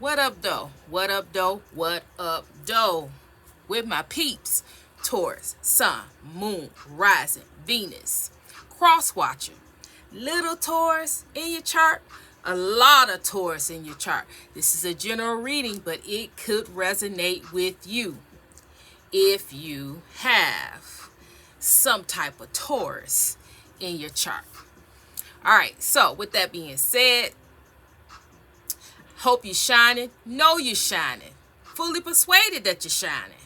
What up, though? What up, though? What up, though? With my peeps, Taurus, Sun, Moon, Rising, Venus, Cross Watcher, little Taurus in your chart, a lot of Taurus in your chart. This is a general reading, but it could resonate with you if you have some type of Taurus in your chart. All right, so with that being said, hope you're shining. Know you're shining. Fully persuaded that you're shining.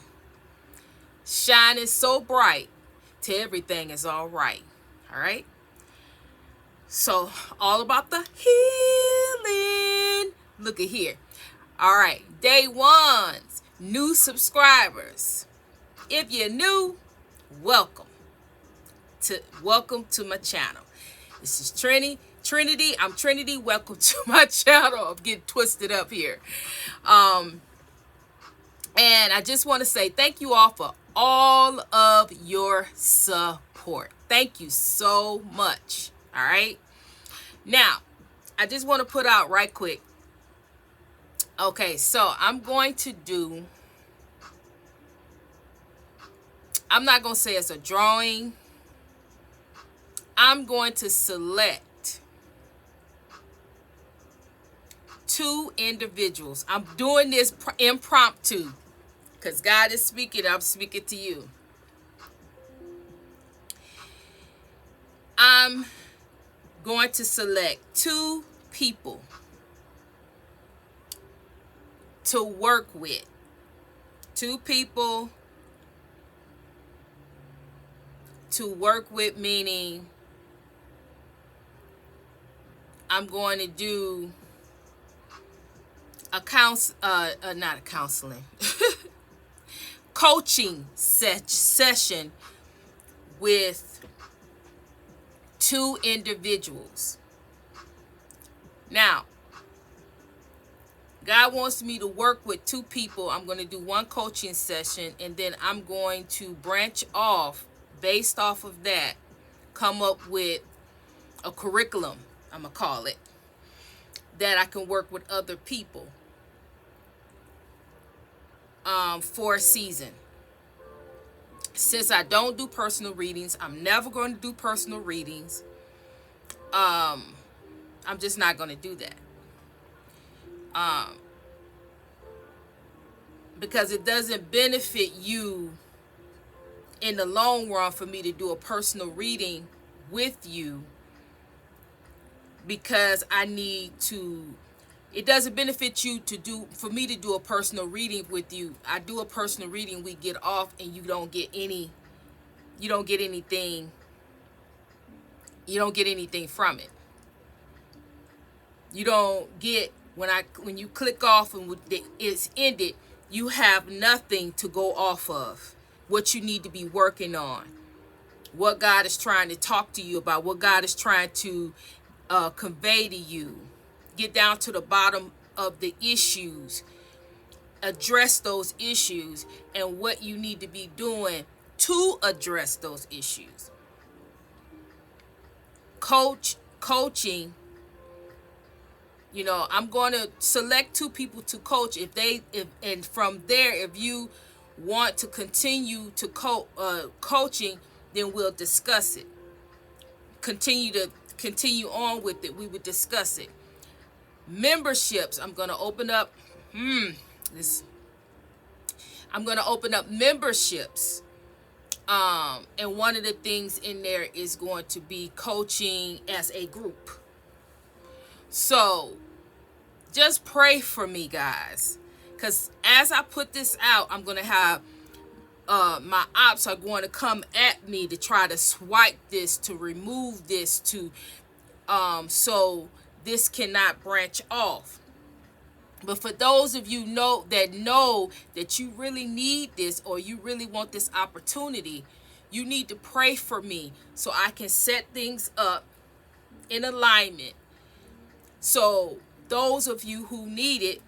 Shining so bright till everything is all right. All right? So, all about the healing. Look at here. All right, day ones, new subscribers. If you're new, welcome to my channel. This is Trinity. I'm Trinity. Welcome to my channel. I'm getting twisted up here. And I just want to say thank you all for all of your support. Thank you so much. All right. Now, I just want to put out right quick. Okay, so I'm going to do, I'm not going to say it's a drawing. I'm going to select 2 individuals. I'm doing this impromptu because God is speaking. I'm speaking to you. I'm going to select 2 people to work with. 2 people to work with, meaning I'm going to do a not a counseling, coaching session with 2 individuals. Now, God wants me to work with 2 people. I'm going to do 1 coaching session, and then I'm going to branch off based off of that, come up with a curriculum, I'm going to call it, that I can work with other people for a season. Since I don't do personal readings, I'm never going to do personal readings. I'm just not going to do that. Because it doesn't benefit you in the long run for me to do a personal reading with you, because I need to, it doesn't benefit you for me to do a personal reading with you. I do a personal reading, we get off, and you don't get anything from it. You don't get, when you click off and it's ended, you have nothing to go off of. What you need to be working on, what God is trying to talk to you about, what God is trying to convey to you. Get down to the bottom of the issues, address those issues, and what you need to be doing to address those issues. Coaching, you know, I'm going to select 2 people to coach. And from there, if you want to continue to coaching, then we'll discuss it. Continue on with it. We would discuss it. Memberships, I'm going to open up I'm going to open up memberships. And one of the things in there is going to be coaching as a group. So just pray for me, guys, because as I put this out, I'm going to have my ops are going to come at me to try to swipe this, to remove this, to so this cannot branch off. But for those of you know that you really need this, or you really want this opportunity, you need to pray for me so I can set things up in alignment. So those of you who need it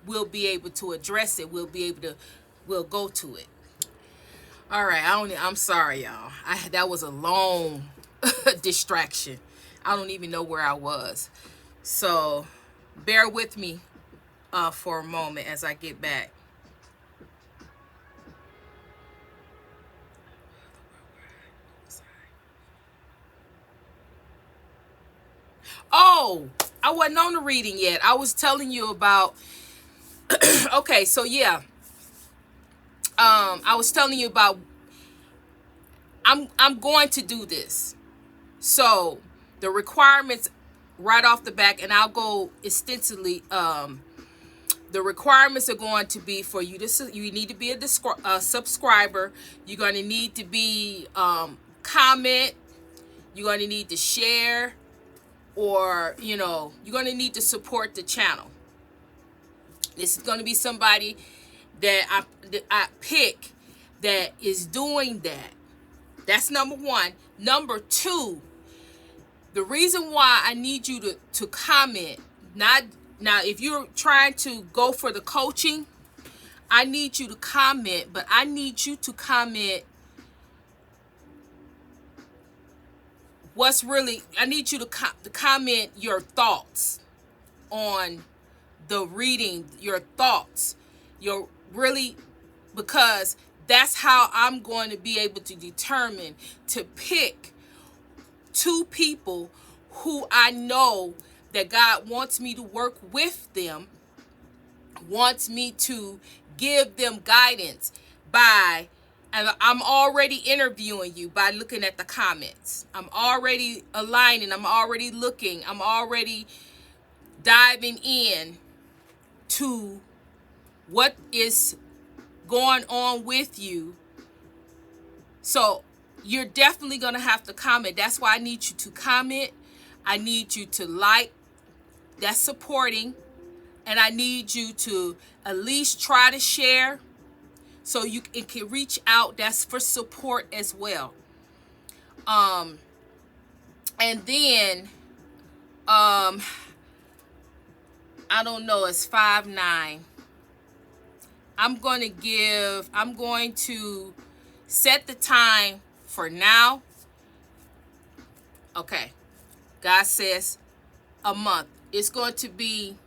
will be able to address it. We'll go to it. All right. I'm sorry, y'all. That was a long distraction. I don't even know where I was. So bear with me for a moment as I get back. Oh, I wasn't on the reading yet. I was telling you about okay, so yeah. I was telling you about I'm going to do this. So the requirements right off the back, and I'll go extensively. The requirements are going to be for you to, you need to be a subscriber. You're going to need to be comment. You're going to need to share, or you're going to need to support the channel. This is going to be somebody that I pick that is doing that. That's number one. Number two, the reason why I need you to comment, not now, if you're trying to go for the coaching, I need you to comment, but I need you to comment I need you to comment your thoughts on the reading, your thoughts, because that's how I'm going to be able to determine to pick 2 people who I know that God wants me to work with them, wants me to give them guidance and I'm already interviewing you by looking at the comments. I'm already aligning, I'm already looking, I'm already diving in to what is going on with you. So you're definitely going to have to comment. That's why I need you to comment. I need you to like. That's supporting. And I need you to at least try to share so it can reach out. That's for support as well. And then I don't know, it's 5/9. I'm going to set the time for now. Okay. God says a month. It's going to be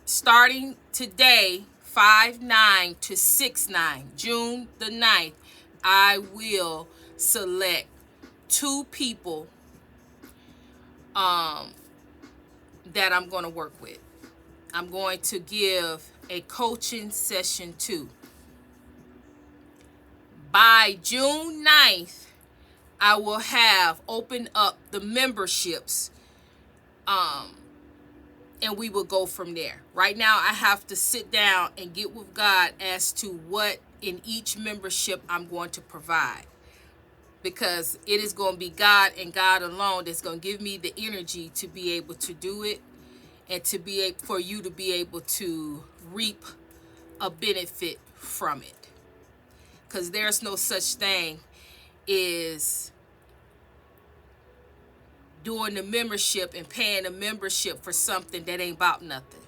starting today, 5/9 to 6/9, June the 9th. I will select 2 people that I'm going to work with. I'm going to give a coaching session to. By June 9th, I will have opened up the memberships, and we will go from there. Right now, I have to sit down and get with God as to what in each membership I'm going to provide, because it is going to be God and God alone that's going to give me the energy to be able to do it, and for you to be able to reap a benefit from it. Because there's no such thing as doing the membership and paying a membership for something that ain't about nothing.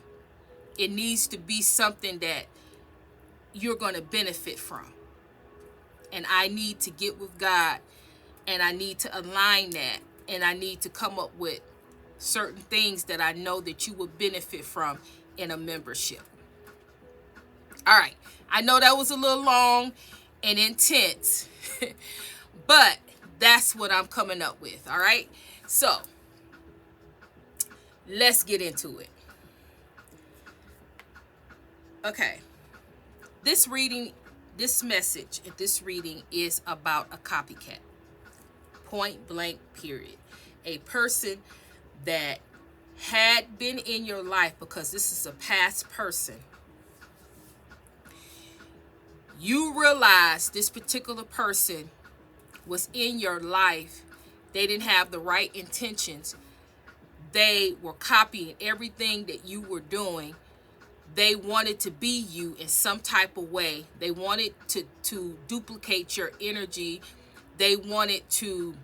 It needs to be something that you're going to benefit from. And I need to get with God, and I need to align that, and I need to come up with certain things that I know that you will benefit from in a membership. All right. I know that was a little long and intense, but that's what I'm coming up with. All right. So let's get into it. Okay. This reading is about a copycat. Point blank, period. A person that had been in your life, because this is a past person. You realize this particular person was in your life. They didn't have the right intentions. They were copying everything that you were doing. They wanted to be you in some type of way. They wanted to duplicate your energy. They wanted to.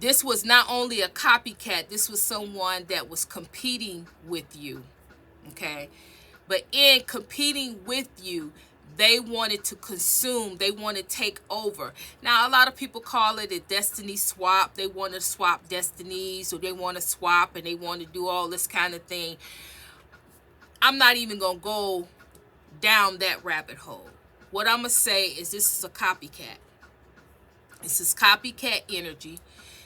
This was not only a copycat, this was someone that was competing with you. Okay? But in competing with you, They wanted to consume. They want to take over. Now, a lot of people call it a destiny swap. They want to swap destinies, or they want to swap and they want to do all this kind of thing. I'm not even going to go down that rabbit hole. What I'm going to say is this is a copycat. This is copycat energy.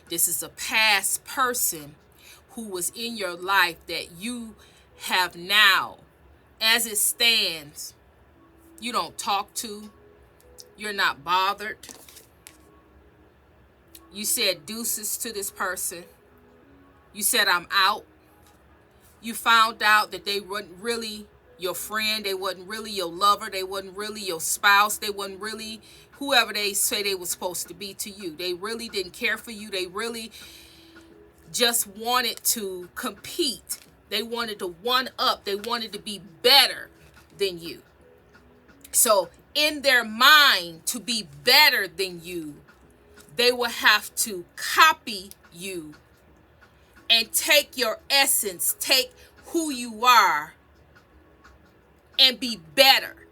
This is a past person who was in your life that you have now, as it stands, you don't talk to. You're not bothered. You said deuces to this person. You said I'm out. You found out that they weren't really your friend. They wasn't really your lover. They wasn't really your spouse. They wasn't really whoever they say they were supposed to be to you. They really didn't care for you. They really just wanted to compete. They wanted to one up. They wanted to be better than you. So in their mind, to be better than you, they will have to copy you and take your essence, take who you are, and be better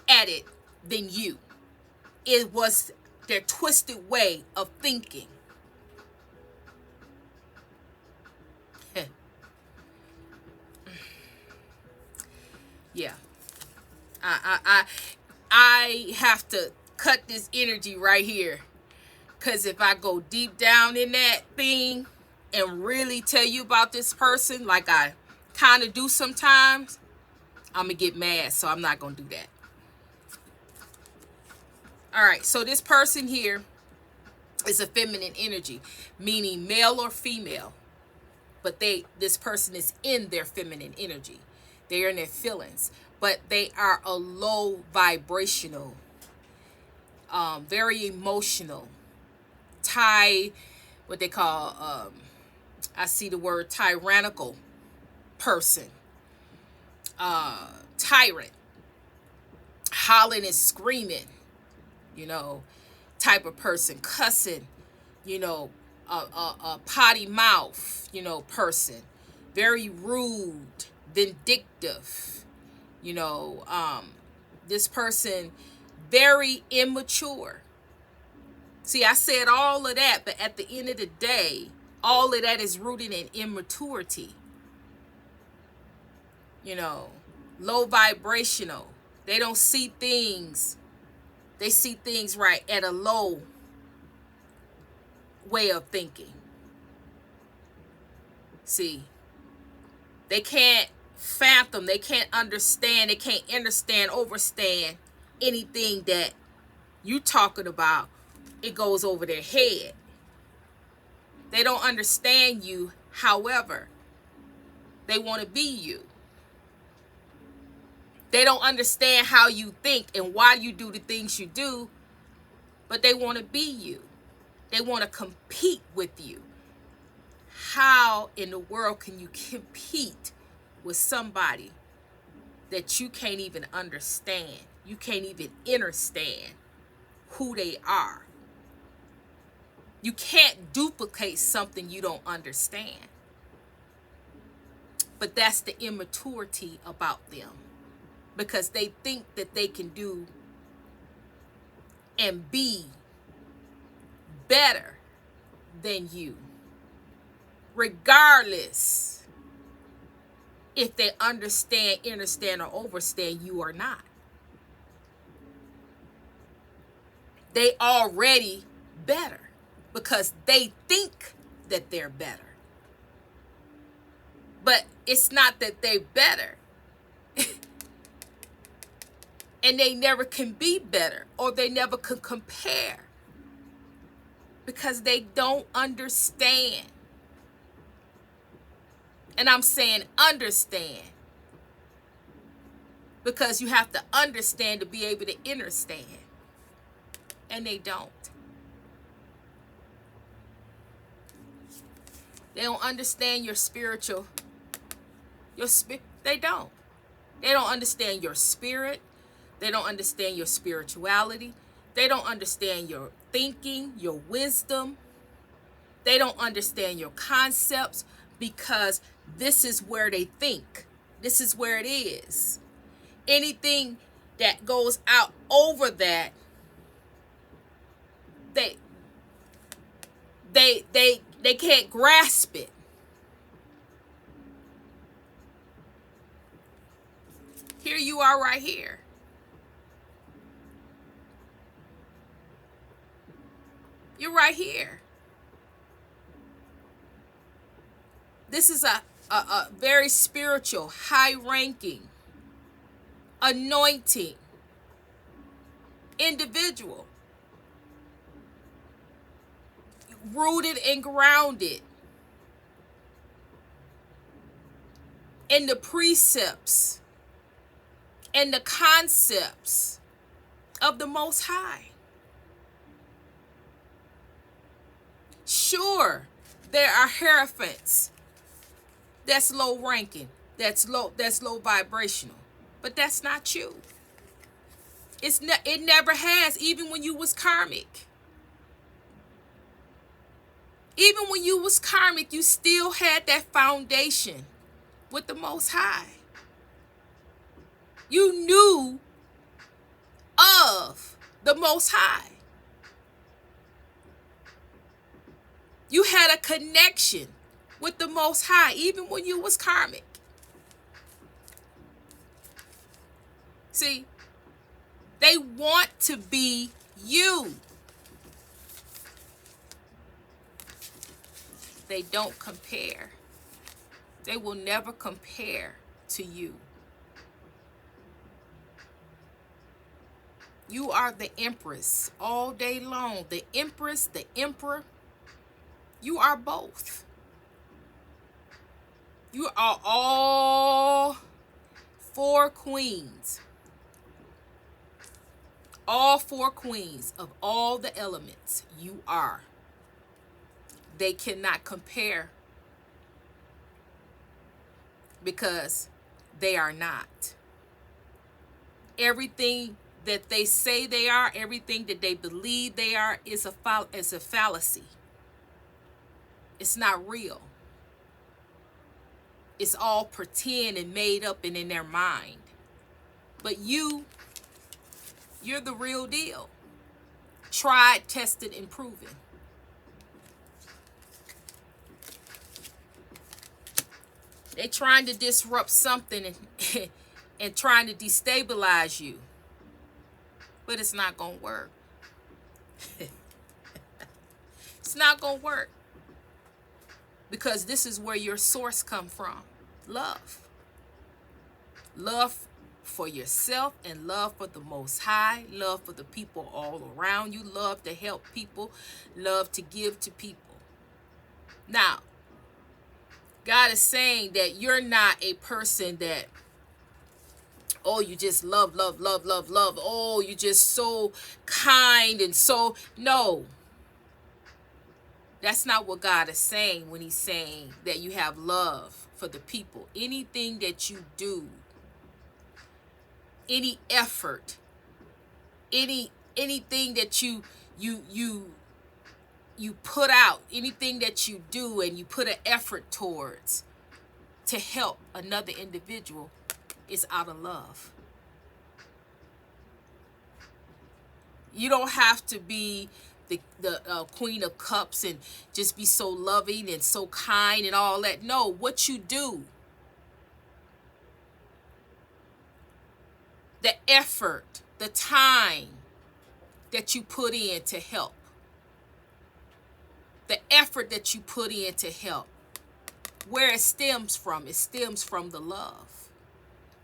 at it than you. It was their twisted way of thinking. Yeah. I have to cut this energy right here. Because if I go deep down in that thing and really tell you about this person, like I kind of do sometimes, I'm going to get mad. So I'm not going to do that. All right. So this person here is a feminine energy, meaning male or female. But this person is in their feminine energy. They are in their feelings. But they are a low vibrational, very emotional, what they call, I see the word tyrannical person, tyrant, hollering and screaming, type of person, cussing, a potty mouth, person, very rude, vindictive, this person, very immature. See, I said all of that, but at the end of the day, all of that is rooted in immaturity. Low vibrational. They don't see things. They see things right at a low way of thinking. See, they can't fathom, they can't understand, they can't overstand anything that you talking about. It goes over their head. They don't understand you. However, they want to be you. They don't understand how you think and why you do the things you do, but they want to be you. They want to compete with you. How in the world can you compete with somebody that you can't even understand? You can't even understand who they are. You can't duplicate something you don't understand. But that's the immaturity about them. Because they think that they can do and be better than you. Regardless if they understand, or overstand you or not. They already better. Because they think that they're better. But it's not that they're better. And they never can be better. Or they never can compare. Because they don't understand. And I'm saying understand. Because you have to understand to be able to understand. And they don't. They don't understand your spiritual. They don't. They don't understand your spirit. They don't understand your spirituality. They don't understand your thinking, your wisdom. They don't understand your concepts because this is where they think. This is where it is. Anything that goes out over that, they can't grasp it. Here you are right here. You're right here. This is a very spiritual, high-ranking, anointing individual, rooted and grounded in the precepts and the concepts of the Most High. Sure, there are hierophants that's low ranking, that's low vibrational, but that's not you. It never has, even when you was karmic. Even when you was karmic, you still had that foundation with the Most High. You knew of the Most High. You had a connection with the Most High, even when you was karmic. See, they want to be you. They don't compare. They will never compare to you. You are the empress all day long. The empress, the emperor. You are both. You are all four queens. All four queens of all the elements. You are. They cannot compare because they are not. Everything that they say they are, everything that they believe they are is a fallacy. It's not real. It's all pretend and made up and in their mind. But you're the real deal. Tried, tested, and proven. They're trying to disrupt something and trying to destabilize you. But it's not going to work. It's not going to work. Because this is where your source comes from. Love. Love for yourself and love for the Most High. Love for the people all around you. Love to help people. Love to give to people. Now, God is saying that you're not a person that, oh, you just love. Oh, you just so kind and so, no. That's not what God is saying when he's saying that you have love for the people. Anything that you do, any effort, anything that you put out, anything that you do and you put an effort towards to help another individual is out of love. You don't have to be the Queen of Cups and just be so loving and so kind and all that. No, what you do, the effort, the time that you put in to help, the effort that you put in to help, where it stems from the love.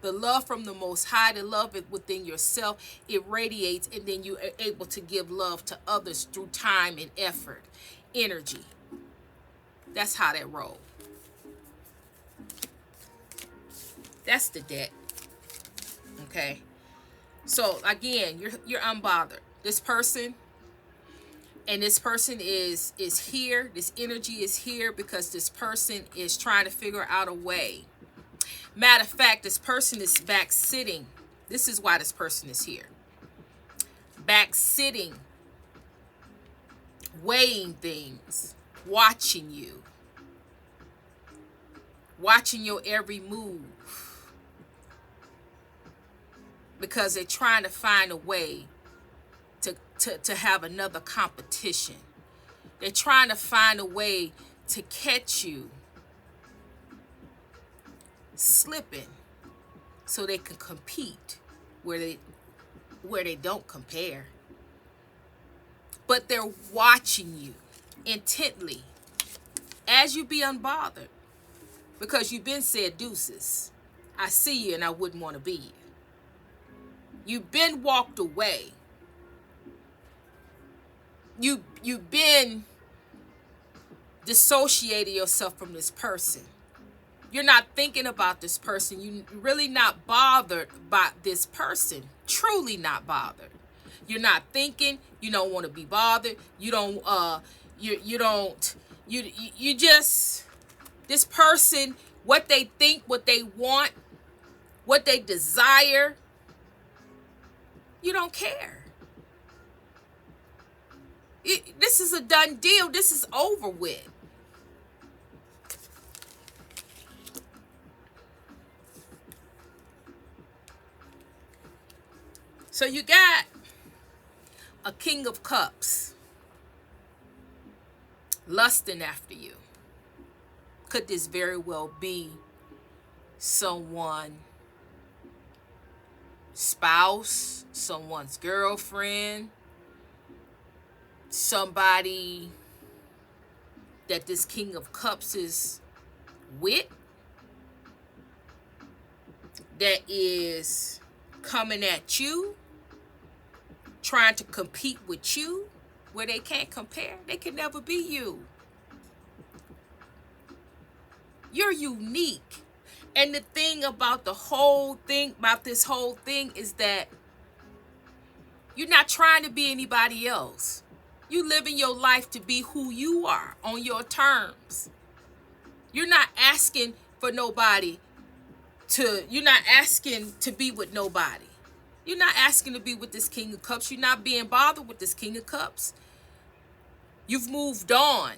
The love from the Most High, the love within yourself, it radiates, and then you are able to give love to others through time and effort, energy. That's how that rolls. That's the deck. Okay. So again, you're unbothered. This person, and this person is here. This energy is here because this person is trying to figure out a way. Matter of fact, this person is back sitting. This is why this person is here. Back sitting, weighing things, watching you, watching your every move. because they're trying to find a way to have another competition. They're trying to find a way to catch you slipping so they can compete where they don't compare. But they're watching you intently as you be unbothered, because you've been said deuces. I see you and I wouldn't want to be you. You've been walked away. You've been dissociated yourself from this person. You're not thinking about this person. You're really not bothered by this person. Truly not bothered. You're not thinking. You don't want to be bothered. You don't. You just, this person, what they think, what they want, what they desire. You don't care. This is a done deal. This is over with. So you got a King of Cups lusting after you. Could this very well be someone's spouse, someone's girlfriend, somebody that this King of Cups is with, that is coming at you, trying to compete with you, where they can't compare. They can never be you. You're unique. And the thing about this whole thing is that you're not trying to be anybody else. You living your life to be who you are on your terms. You're not asking for nobody you're not asking to be with nobody. You're not asking to be with this King of Cups. You're not being bothered with this King of Cups. You've moved on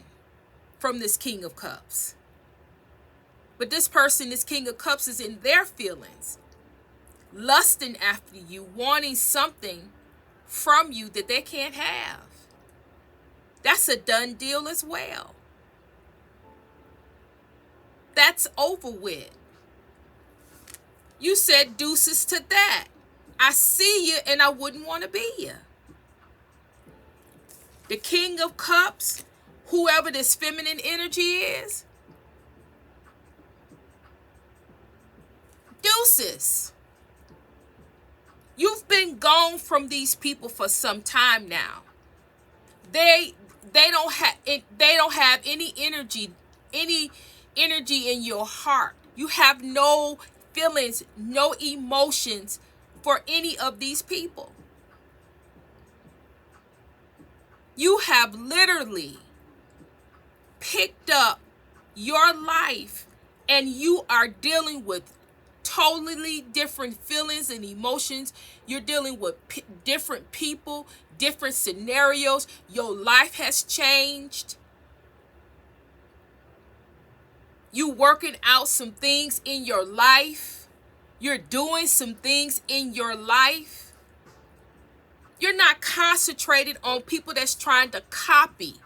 from this King of Cups. But this person, this King of Cups, is in their feelings, lusting after you, wanting something from you that they can't have. That's a done deal as well. That's over with. You said deuces to that. I see you and I wouldn't want to be you. The King of Cups, whoever this feminine energy is, deuces. You've been gone from these people for some time now. They don't have any energy in your heart. You have no feelings, no emotions for any of these people. You have literally picked up your life and you are dealing with totally different feelings and emotions. You're dealing with different people, different scenarios. Your life has changed. You working out some things in your life. You're doing some things in your life. You're not concentrated on people that's trying to copy.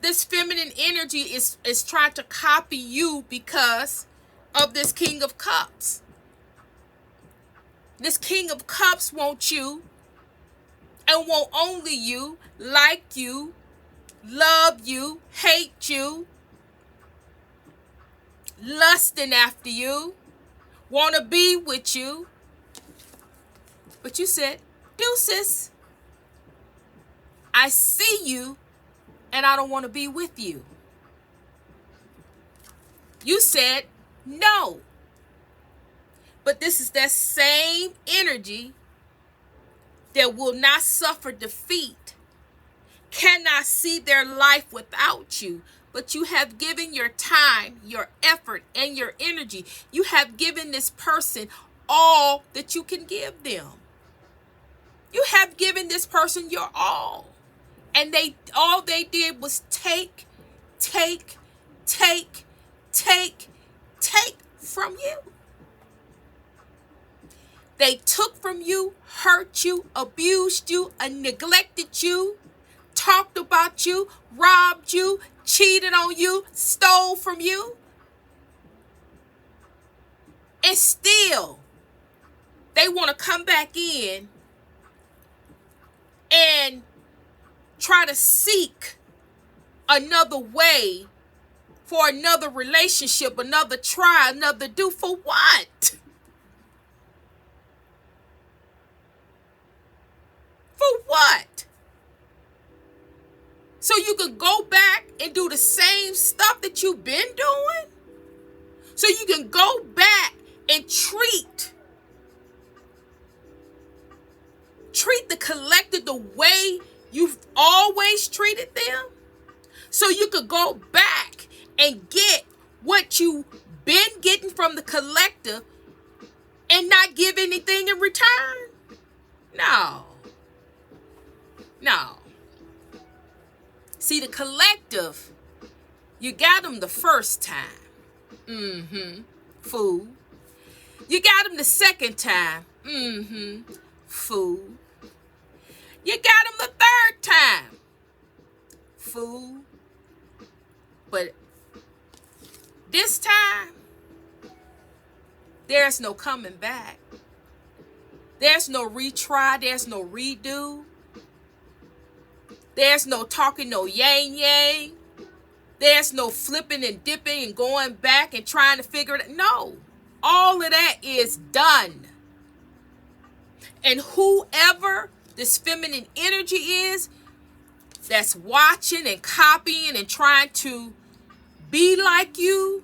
This feminine energy is trying to copy you because of this King of Cups. This King of Cups wants you and won't only you, like you, love you, hate you, lusting after you, want to be with you. But you said, deuces, I see you and I don't want to be with you. You said no. But this is that same energy that will not suffer defeat, cannot see their life without you. But you have given your time, your effort, and your energy. You have given this person all that you can give them. You have given this person your all. And all they did was take from you. They took from you, hurt you, abused you, and neglected you, talked about you, robbed you, cheated on you, stole from you. And still, they want to come back in and try to seek another way for another relationship, another try, another do. For what? For what? So you could go back and do the same stuff that you've been doing? So you can go back and treat the collective the way you've always treated them? So you could go back and get what you've been getting from the collective and not give anything in return? No. No. See, the collective, you got them the first time. Fool. You got them the second time. Fool. You got them the third time. Fool. But this time, there's no coming back. There's no retry. There's no redo. There's no talking, no yang. There's no flipping and dipping and going back and trying to figure it out. No. All of that is done. And whoever this feminine energy is that's watching and copying and trying to be like you,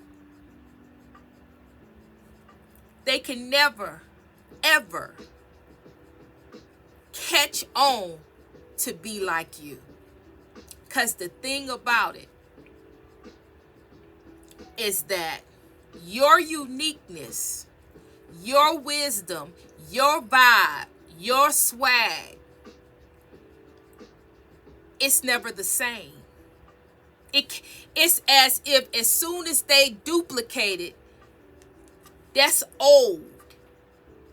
they can never, ever catch on to be like you. Because the thing about it is that your uniqueness, your wisdom, your vibe, your swag, it's never the same. It's as if as soon as they duplicate it, that's old.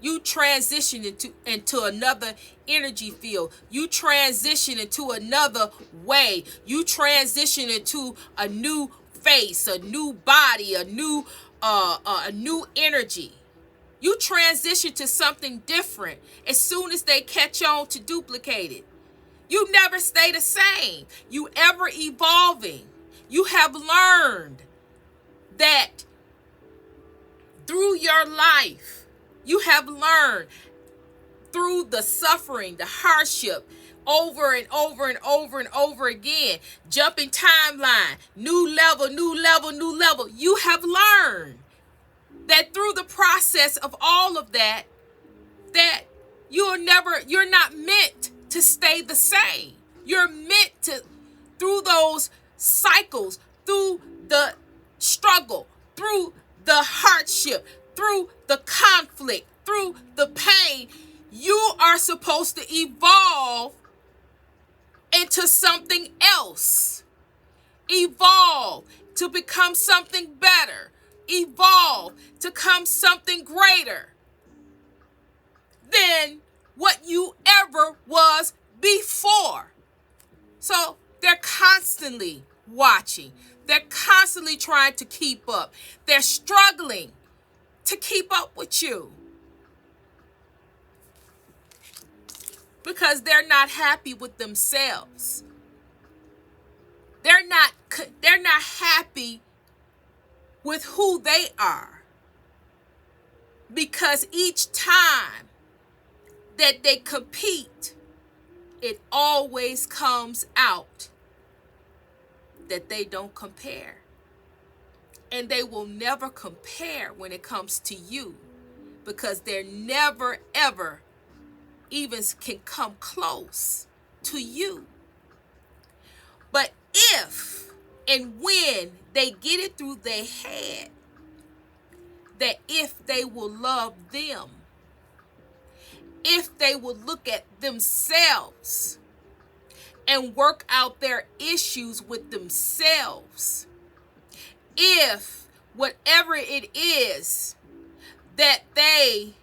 You transition into another energy field. You transition into another way. You transition into a new face, a new body, a new energy. You transition to something different as soon as they catch on to duplicate it. You never stay the same. You ever evolving. You have learned that through your life, you have learned through the suffering, the hardship, over and over and over and over again, jumping timeline, new level, new level, new level. You have learned that through the process of all of that, that you're not meant to stay the same. You're meant to, through those cycles, through the struggle, through the hardship, through the conflict, through the pain, you are supposed to evolve into something else. Evolve to become something better. Evolve to become something greater than what you ever was before. So they're constantly watching. They're constantly trying to keep up. They're struggling to keep up with you because they're not happy with themselves. They're not happy with who they are, because each time that they compete, it always comes out that they don't compare. And they will never compare when it comes to you, because they're never, ever even can come close to you. But if and when they get it through their head that if they will love them, if they will look at themselves and work out their issues with themselves, if whatever it is that they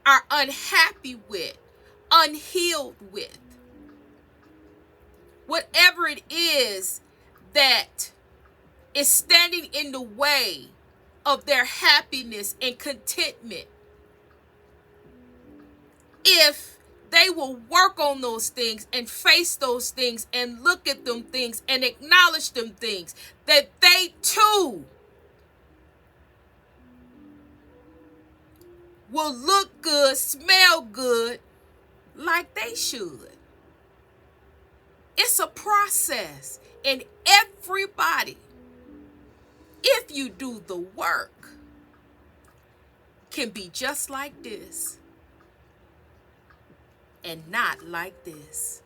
are unhappy with, unhealed with. Whatever it is that is standing in the way of their happiness and contentment, if they will work on those things and face those things and look at them things and acknowledge them things, that they too will look good, smell good, like they should. It's a process. And everybody, if you do the work, can be just like this and not like this.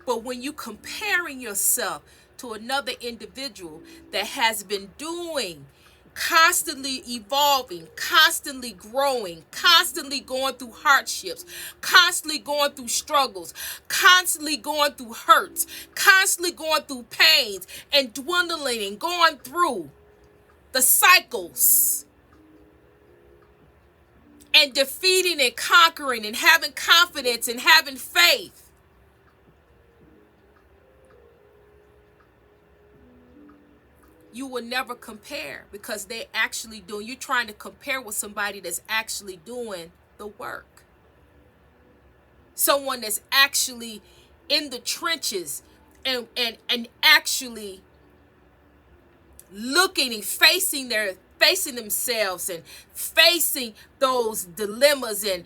But when you comparing yourself to another individual that has been doing, constantly evolving, constantly growing, constantly going through hardships, constantly going through struggles, constantly going through hurts, constantly going through pains and dwindling and going through the cycles and defeating and conquering and having confidence and having faith, you will never compare, because they actually doing, you're trying to compare with somebody that's actually doing the work. Someone that's actually in the trenches and actually looking and facing themselves and facing those dilemmas and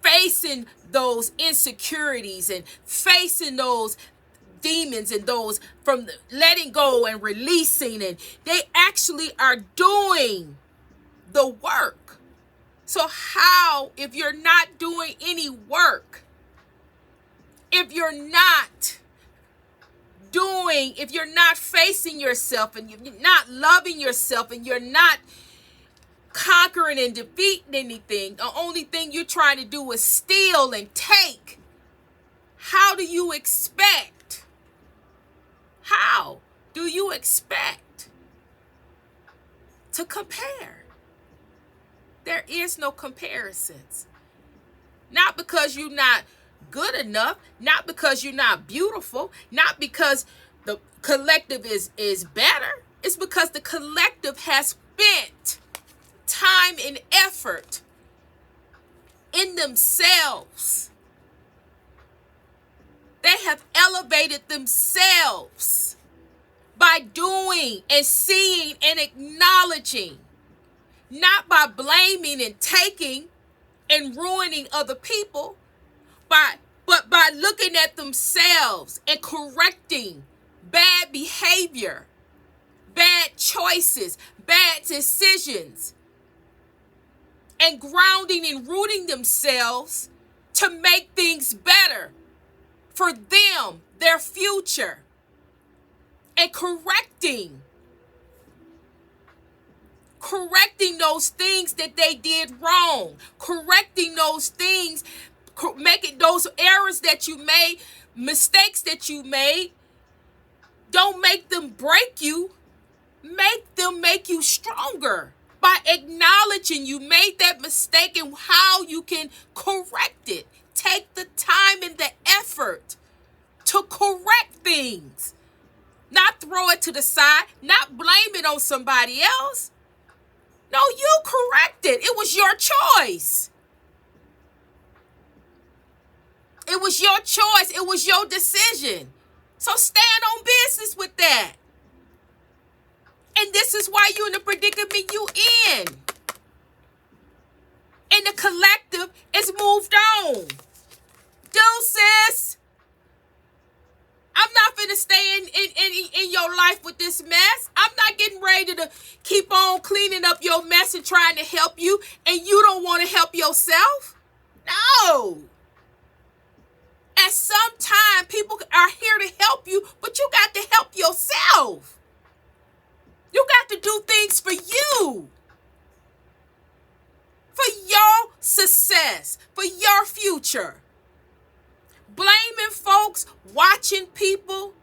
facing those insecurities and facing those demons and those from letting go and releasing, and they actually are doing the work. So how, if you're not doing any work, if you're not facing yourself and you're not loving yourself and you're not conquering and defeating anything, the only thing you're trying to do is steal and take, how do you expect to compare? There is no comparisons. Not because you're not good enough, not because you're not beautiful, not because the collective is better. It's because the collective has spent time and effort in themselves. They have elevated themselves by doing and seeing and acknowledging, not by blaming and taking and ruining other people, but by looking at themselves and correcting bad behavior, bad choices, bad decisions, and grounding and rooting themselves to make things better for them, their future, and correcting those things that they did wrong, correcting those things, making those errors that you made, mistakes that you made. Don't make them break you. Make them make you stronger by acknowledging you made that mistake and how you can correct it. Take the time and the effort to correct things. Not throw it to the side, not blame it on somebody else. No, you corrected. It was your choice. It was your choice. It was your decision. So stand on business with that. And this is why you're in the predicament you in. And the collective is moved on. Deuces. I'm not finna stay in your life with this mess. I'm not getting ready to keep on cleaning up your mess and trying to help you, and you don't want to help yourself. No. At some time, people are here to help you, but you got to help yourself. You got to do things for you. For your success, for your future. Blaming folks, watching people,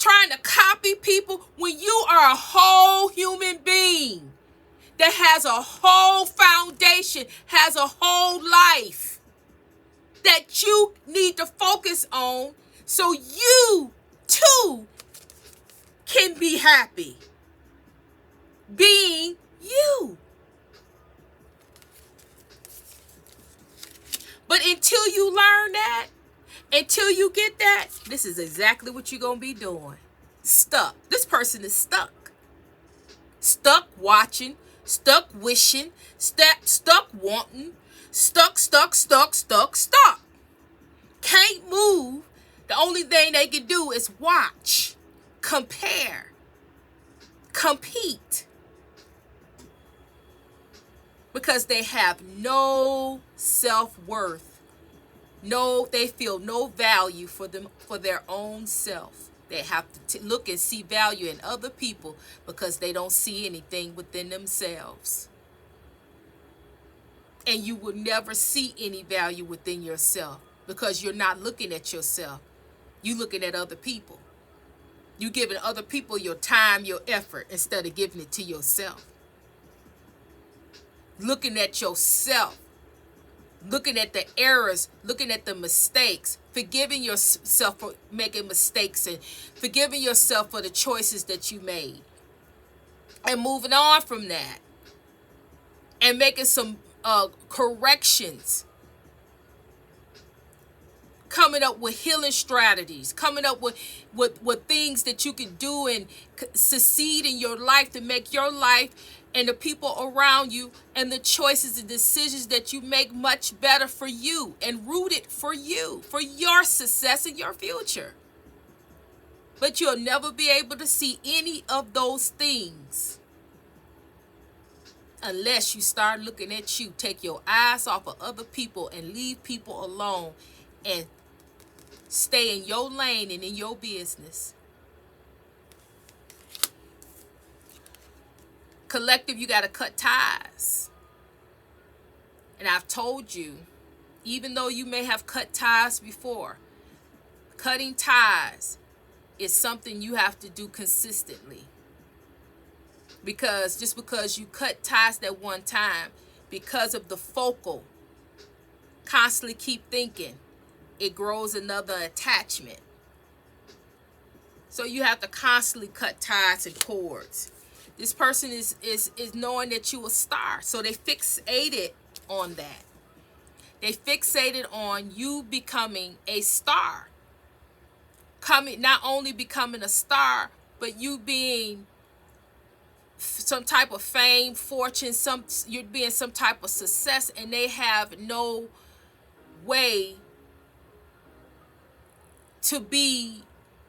trying to copy people when you are a whole human being that has a whole foundation, has a whole life that you need to focus on so you too can be happy being you. But until you learn that, until you get that, this is exactly what you're going to be doing. Stuck. This person is stuck. Stuck watching, stuck wishing, stuck wanting, stuck. Can't move. The only thing they can do is watch, compare, compete. Because they have no self-worth. No, they feel no value for their own self. They have to look and see value in other people because they don't see anything within themselves. And you will never see any value within yourself because you're not looking at yourself. You're looking at other people. You're giving other people your time, your effort, instead of giving it to yourself. Looking at yourself. Looking at the errors, looking at the mistakes, forgiving yourself for making mistakes and forgiving yourself for the choices that you made. And moving on from that. And making some corrections. Coming up with healing strategies. Coming up with things that you can do and succeed in your life to make your life and the people around you and the choices and decisions that you make much better for you and rooted for you, for your success and your future. But you'll never be able to see any of those things unless you start looking at you. Take your eyes off of other people and leave people alone and stay in your lane and in your business. Collective, you got to cut ties. And I've told you, even though you may have cut ties before, cutting ties is something you have to do consistently. Because just because you cut ties that one time, because of the focal, constantly keep thinking, it grows another attachment. So you have to constantly cut ties and cords. This person is knowing that you a star. So they fixated on that. They fixated on you becoming a star. Not only becoming a star, but you being some type of fame, fortune, you're being some type of success, and they have no way to be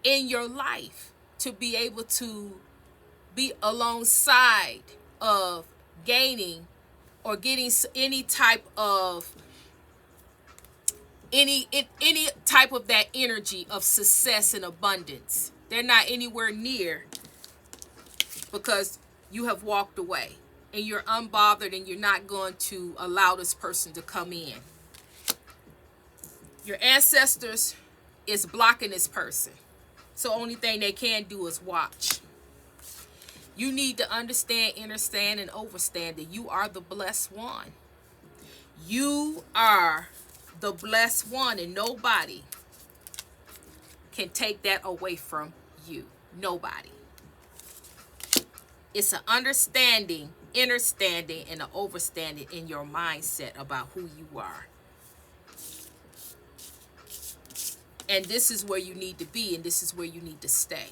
in your life, to be able to be alongside of gaining or getting any type of that energy of success and abundance. They're not anywhere near because you have walked away and you're unbothered and you're not going to allow this person to come in. Your ancestors is blocking this person. So only thing they can do is watch. You need to understand, understand, and overstand that you are the blessed one. You are the blessed one, and nobody can take that away from you. Nobody. It's an understanding, understanding, and an overstanding in your mindset about who you are. And this is where you need to be, and this is where you need to stay.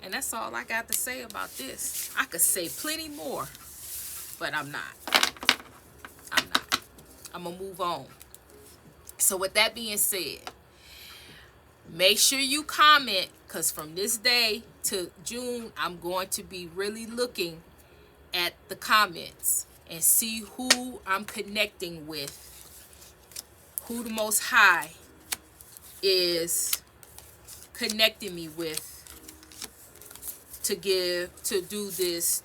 And that's all I got to say about this. I could say plenty more, but I'm not. I'm going to move on. So with that being said, make sure you comment, because from this day to June, I'm going to be really looking at the comments and see who I'm connecting with, who the Most High is connecting me with to give this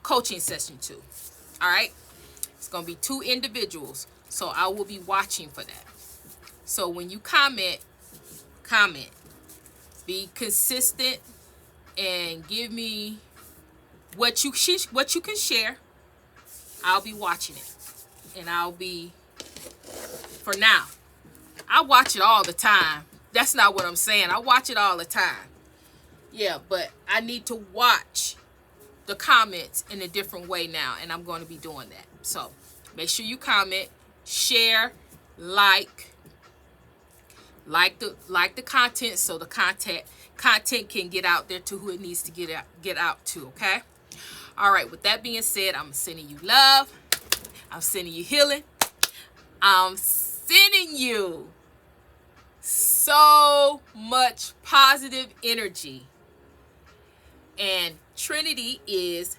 coaching session to. All right. It's going to be 2 individuals. So I will be watching for that. So when you comment. Be consistent and give me what you can share. I'll be watching it. And I'll be, for now, I watch it all the time. That's not what I'm saying. I watch it all the time. Yeah, but I need to watch the comments in a different way now, and I'm going to be doing that. So make sure you comment, share, like the content, so the content can get out there to who it needs to get out to. Okay. All right. With that being said, I'm sending you love. I'm sending you healing. I'm sending you so much positive energy. And Trinity is